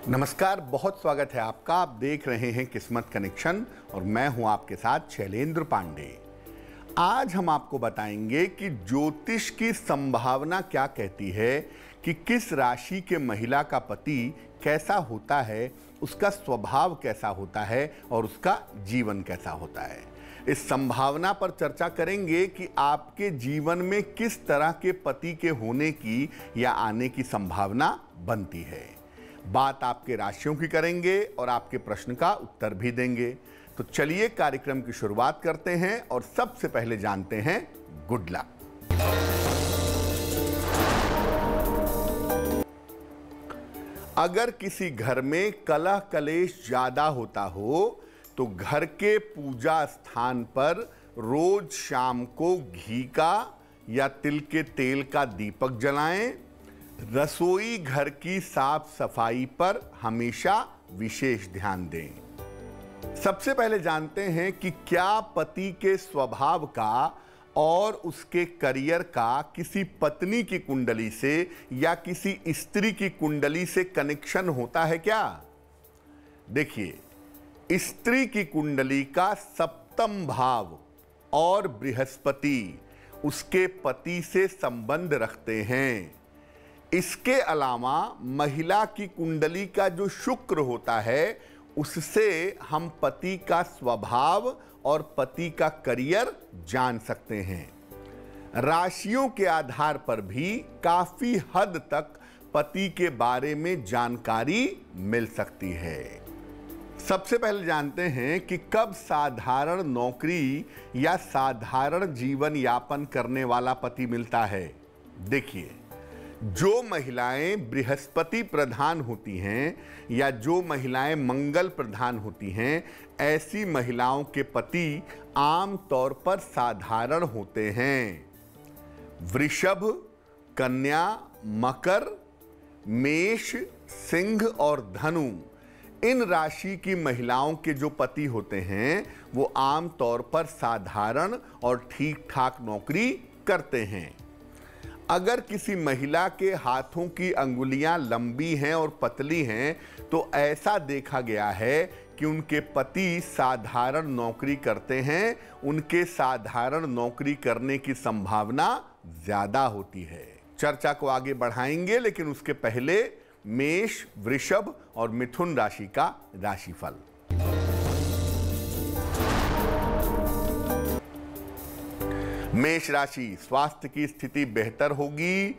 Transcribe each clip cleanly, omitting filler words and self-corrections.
नमस्कार, बहुत स्वागत है आपका। आप देख रहे हैं किस्मत कनेक्शन और मैं हूं आपके साथ शैलेंद्र पांडे। आज हम आपको बताएंगे कि ज्योतिष की संभावना क्या कहती है कि किस राशि के महिला का पति कैसा होता है, उसका स्वभाव कैसा होता है और उसका जीवन कैसा होता है। इस संभावना पर चर्चा करेंगे कि आपके जीवन में किस तरह के पति के होने की या आने की संभावना बनती है। बात आपके राशियों की करेंगे और आपके प्रश्न का उत्तर भी देंगे। तो चलिए कार्यक्रम की शुरुआत करते हैं और सबसे पहले जानते हैं गुड लक। अगर किसी घर में कलह कलेश ज्यादा होता हो तो घर के पूजा स्थान पर रोज शाम को घी का या तिल के तेल का दीपक जलाएं। रसोई घर की साफ सफाई पर हमेशा विशेष ध्यान दें। सबसे पहले जानते हैं कि क्या पति के स्वभाव का और उसके करियर का किसी पत्नी की कुंडली से या किसी स्त्री की कुंडली से कनेक्शन होता है क्या। देखिए, स्त्री की कुंडली का सप्तम भाव और बृहस्पति उसके पति से संबंध रखते हैं। इसके अलावा महिला की कुंडली का जो शुक्र होता है उससे हम पति का स्वभाव और पति का करियर जान सकते हैं। राशियों के आधार पर भी काफी हद तक पति के बारे में जानकारी मिल सकती है। सबसे पहले जानते हैं कि कब साधारण नौकरी या साधारण जीवन यापन करने वाला पति मिलता है। देखिए, जो महिलाएं बृहस्पति प्रधान होती हैं या जो महिलाएं मंगल प्रधान होती हैं, ऐसी महिलाओं के पति आम तौर पर साधारण होते हैं। वृषभ, कन्या, मकर, मेष, सिंह और धनु, इन राशि की महिलाओं के जो पति होते हैं वो आम तौर पर साधारण और ठीक ठाक नौकरी करते हैं। अगर किसी महिला के हाथों की अंगुलियां लंबी हैं और पतली हैं तो ऐसा देखा गया है कि उनके पति साधारण नौकरी करते हैं। उनके साधारण नौकरी करने की संभावना ज्यादा होती है। चर्चा को आगे बढ़ाएंगे, लेकिन उसके पहले मेष, वृषभ और मिथुन राशि का राशिफल। मेष राशि, स्वास्थ्य की स्थिति बेहतर होगी,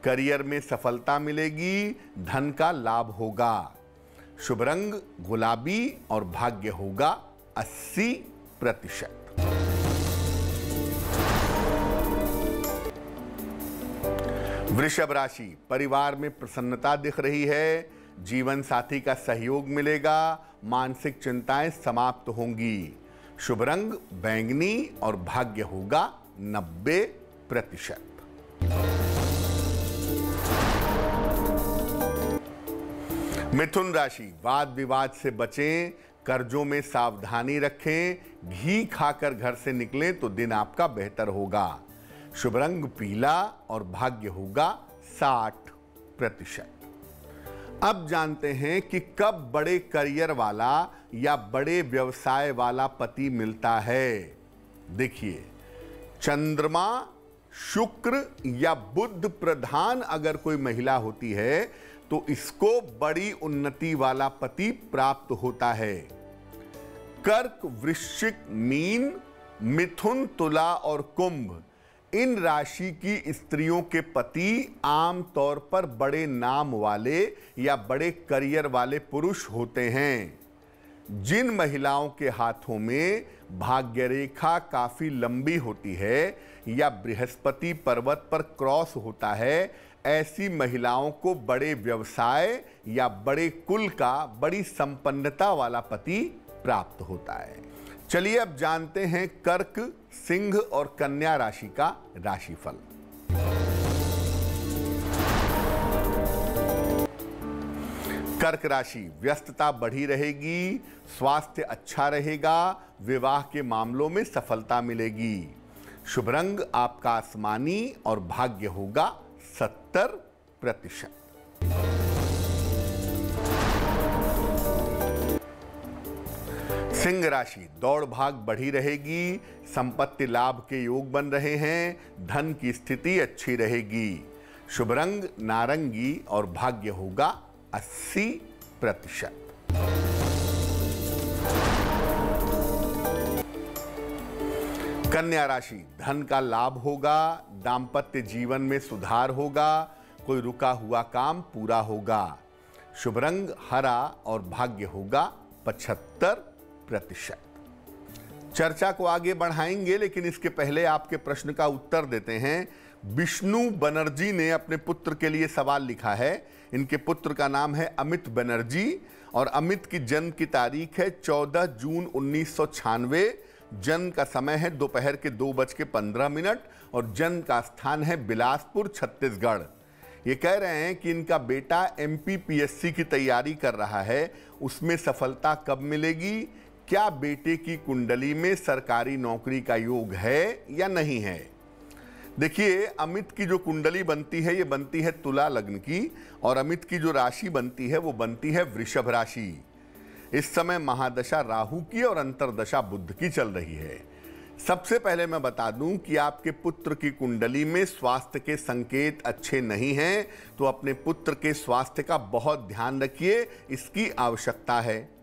करियर में सफलता मिलेगी, धन का लाभ होगा। शुभ रंग गुलाबी और भाग्य होगा 80%। वृषभ राशि, परिवार में प्रसन्नता दिख रही है, जीवन साथी का सहयोग मिलेगा, मानसिक चिंताएं समाप्त होंगी। शुभ रंग बैंगनी और भाग्य होगा 90%। मिथुन राशि, वाद विवाद से बचें, कर्जों में सावधानी रखें, घी खाकर घर से निकलें तो दिन आपका बेहतर होगा। शुभ रंग पीला और भाग्य होगा 60%। अब जानते हैं कि कब बड़े करियर वाला या बड़े व्यवसाय वाला पति मिलता है। देखिए, चंद्रमा, शुक्र या बुध प्रधान अगर कोई महिला होती है तो इसको बड़ी उन्नति वाला पति प्राप्त होता है। कर्क, वृश्चिक, मीन, मिथुन, तुला और कुंभ, इन राशि की स्त्रियों के पति आम तौर पर बड़े नाम वाले या बड़े करियर वाले पुरुष होते हैं। जिन महिलाओं के हाथों में भाग्य रेखा काफी लंबी होती है या बृहस्पति पर्वत पर क्रॉस होता है, ऐसी महिलाओं को बड़े व्यवसाय या बड़े कुल का, बड़ी संपन्नता वाला पति प्राप्त होता है। चलिए अब जानते हैं कर्क, सिंह और कन्या राशि का राशिफल। कर्क राशि, व्यस्तता बढ़ी रहेगी, स्वास्थ्य अच्छा रहेगा, विवाह के मामलों में सफलता मिलेगी। शुभ रंग आपका आसमानी और भाग्य होगा 70%। सिंह राशि, दौड़ भाग बढ़ी रहेगी, संपत्ति लाभ के योग बन रहे हैं, धन की स्थिति अच्छी रहेगी। शुभ रंग नारंगी और भाग्य होगा 80%। कन्या राशि, धन का लाभ होगा, दाम्पत्य जीवन में सुधार होगा, कोई रुका हुआ काम पूरा होगा। शुभ रंग हरा और भाग्य होगा 75%। चर्चा को आगे बढ़ाएंगे, लेकिन इसके पहले आपके प्रश्न का उत्तर देते हैं। विष्णु बनर्जी ने अपने पुत्र के लिए सवाल लिखा है। इनके पुत्र का नाम है अमित बनर्जी और अमित की जन्म की तारीख है 14 जून 1996। जन्म का समय है दोपहर के 2:15 और जन्म का स्थान है बिलासपुर, छत्तीसगढ़। ये कह रहे हैं कि इनका बेटा MPPSC की तैयारी कर रहा है, उसमें सफलता कब मिलेगी, क्या बेटे की कुंडली में सरकारी नौकरी का योग है या नहीं है। देखिए, अमित की जो कुंडली बनती है ये बनती है तुला लग्न की, और अमित की जो राशि बनती है वो बनती है वृषभ राशि। इस समय महादशा राहु की और अंतरदशा बुध की चल रही है। सबसे पहले मैं बता दूं कि आपके पुत्र की कुंडली में स्वास्थ्य के संकेत अच्छे नहीं हैं, तो अपने पुत्र के स्वास्थ्य का बहुत ध्यान रखिए, इसकी आवश्यकता है।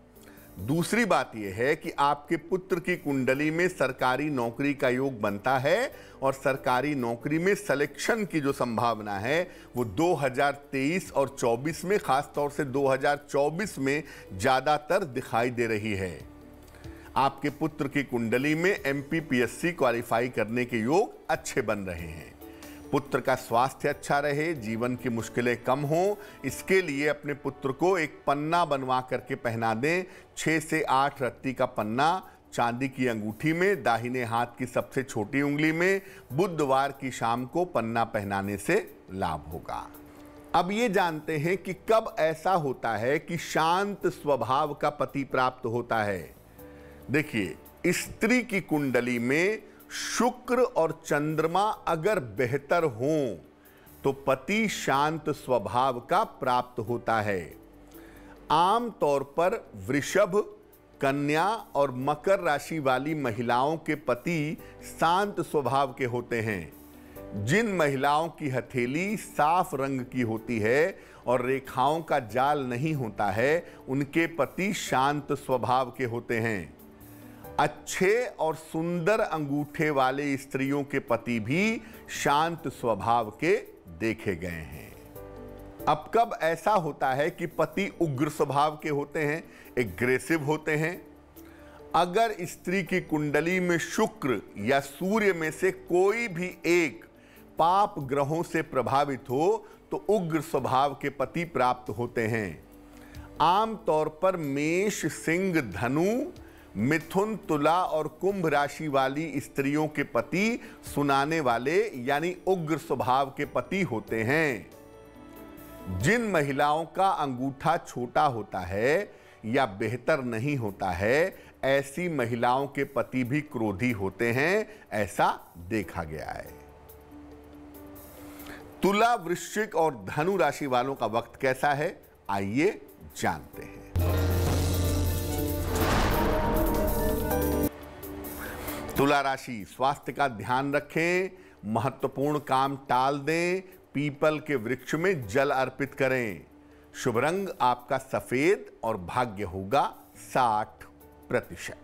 दूसरी बात यह है कि आपके पुत्र की कुंडली में सरकारी नौकरी का योग बनता है और सरकारी नौकरी में सिलेक्शन की जो संभावना है वो 2023 और 24 में, खास तौर से 2024 में ज़्यादातर दिखाई दे रही है। आपके पुत्र की कुंडली में MPPSC क्वालिफाई करने के योग अच्छे बन रहे हैं। पुत्र का स्वास्थ्य अच्छा रहे, जीवन की मुश्किलें कम हो, इसके लिए अपने पुत्र को एक पन्ना बनवा करके पहना दें। 6 से 8 रत्ती का पन्ना चांदी की अंगूठी में, दाहिने हाथ की सबसे छोटी उंगली में, बुधवार की शाम को पन्ना पहनाने से लाभ होगा। अब ये जानते हैं कि कब ऐसा होता है कि शांत स्वभाव का पति प्राप्त होता है। देखिए, स्त्री की कुंडली में शुक्र और चंद्रमा अगर बेहतर हों तो पति शांत स्वभाव का प्राप्त होता है। आम तौर पर वृषभ, कन्या और मकर राशि वाली महिलाओं के पति शांत स्वभाव के होते हैं। जिन महिलाओं की हथेली साफ रंग की होती है और रेखाओं का जाल नहीं होता है, उनके पति शांत स्वभाव के होते हैं। अच्छे और सुंदर अंगूठे वाले स्त्रियों के पति भी शांत स्वभाव के देखे गए हैं। अब कब ऐसा होता है कि पति उग्र स्वभाव के होते हैं, एग्रेसिव होते हैं? अगर स्त्री की कुंडली में शुक्र या सूर्य में से कोई भी एक पाप ग्रहों से प्रभावित हो तो उग्र स्वभाव के पति प्राप्त होते हैं। आम तौर पर मेष, सिंह, धनु, मिथुन, तुला और कुंभ राशि वाली स्त्रियों के पति सुनाने वाले यानी उग्र स्वभाव के पति होते हैं। जिन महिलाओं का अंगूठा छोटा होता है या बेहतर नहीं होता है, ऐसी महिलाओं के पति भी क्रोधी होते हैं, ऐसा देखा गया है। तुला, वृश्चिक और धनु राशि वालों का वक्त कैसा है, आइए जानते हैं। तुला राशि, स्वास्थ्य का ध्यान रखें, महत्वपूर्ण काम टाल दें, पीपल के वृक्ष में जल अर्पित करें। शुभ रंग आपका सफेद और भाग्य होगा 60%।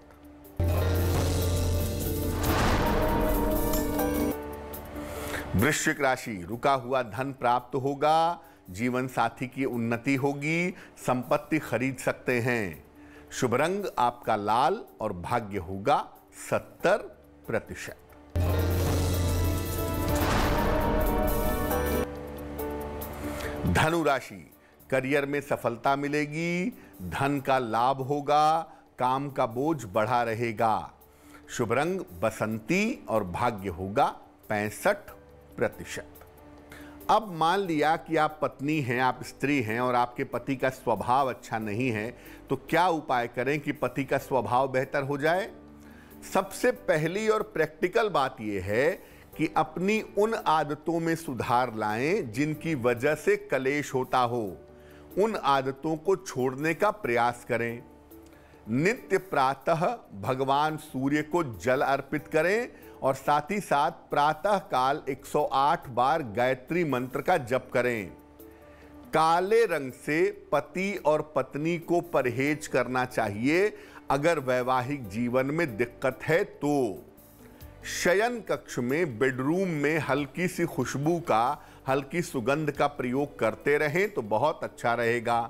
वृश्चिक राशि, रुका हुआ धन प्राप्त होगा, जीवन साथी की उन्नति होगी, संपत्ति खरीद सकते हैं। शुभ रंग आपका लाल और भाग्य होगा 70%। धनु राशि, करियर में सफलता मिलेगी, धन का लाभ होगा, काम का बोझ बढ़ा रहेगा। शुभ रंग बसंती और भाग्य होगा 65%। अब मान लिया कि आप पत्नी हैं, आप स्त्री हैं और आपके पति का स्वभाव अच्छा नहीं है, तो क्या उपाय करें कि पति का स्वभाव बेहतर हो जाए? सबसे पहली और प्रैक्टिकल बात यह है कि अपनी उन आदतों में सुधार लाएं जिनकी वजह से कलेश होता हो। उन आदतों को छोड़ने का प्रयास करें। नित्य प्रातः भगवान सूर्य को जल अर्पित करें और साथ ही साथ प्रातः काल 108 बार गायत्री मंत्र का जप करें। काले रंग से पति और पत्नी को परहेज करना चाहिए। अगर वैवाहिक जीवन में दिक्कत है तो शयन कक्ष में, बेडरूम में हल्की सी खुशबू का, हल्की सुगंध का प्रयोग करते रहें तो बहुत अच्छा रहेगा।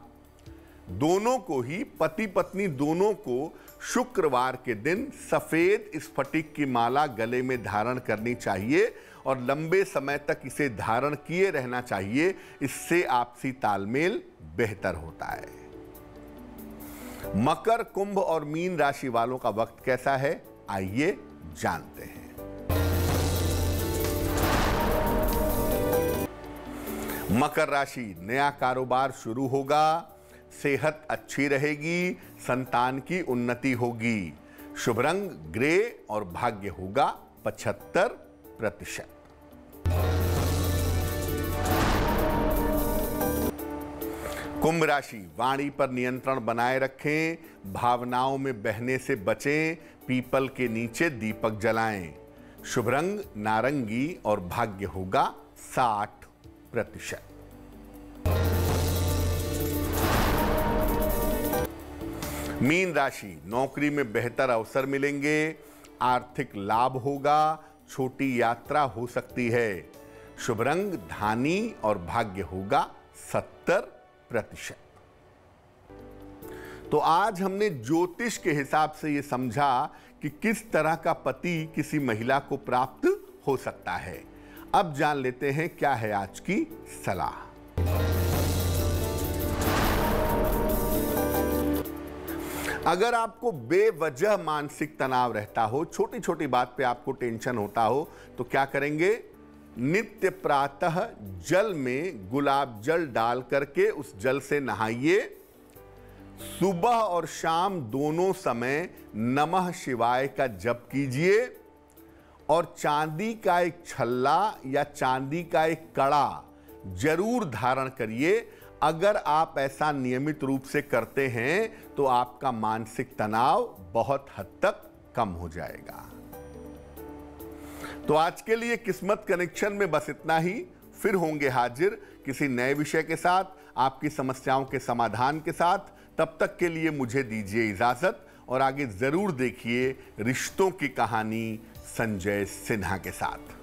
दोनों को ही, पति पत्नी दोनों को शुक्रवार के दिन सफेद स्फटिक की माला गले में धारण करनी चाहिए और लंबे समय तक इसे धारण किए रहना चाहिए। इससे आपसी तालमेल बेहतर होता है। मकर, कुंभ और मीन राशि वालों का वक्त कैसा है, आइए जानते हैं। मकर राशि, नया कारोबार शुरू होगा, सेहत अच्छी रहेगी, संतान की उन्नति होगी। शुभ रंग ग्रे और भाग्य होगा 75%। कुंभ राशि, वाणी पर नियंत्रण बनाए रखें, भावनाओं में बहने से बचें, पीपल के नीचे दीपक जलाएं। शुभ रंग नारंगी और भाग्य होगा 60%। मीन राशि, नौकरी में बेहतर अवसर मिलेंगे, आर्थिक लाभ होगा, छोटी यात्रा हो सकती है। शुभ रंग धानी और भाग्य होगा 70%। तो आज हमने ज्योतिष के हिसाब से यह समझा कि किस तरह का पति किसी महिला को प्राप्त हो सकता है। अब जान लेते हैं क्या है आज की सलाह। अगर आपको बेवजह मानसिक तनाव रहता हो, छोटी छोटी बात पे आपको टेंशन होता हो, तो क्या करेंगे, नित्य प्रातः जल में गुलाब जल डाल करके उस जल से नहाइए। सुबह और शाम दोनों समय नमः शिवाय का जप कीजिए और चांदी का एक छल्ला या चांदी का एक कड़ा जरूर धारण करिए। अगर आप ऐसा नियमित रूप से करते हैं तो आपका मानसिक तनाव बहुत हद तक कम हो जाएगा। तो आज के लिए किस्मत कनेक्शन में बस इतना ही। फिर होंगे हाजिर किसी नए विषय के साथ, आपकी समस्याओं के समाधान के साथ। तब तक के लिए मुझे दीजिए इजाजत और आगे जरूर देखिए रिश्तों की कहानी संजय सिन्हा के साथ।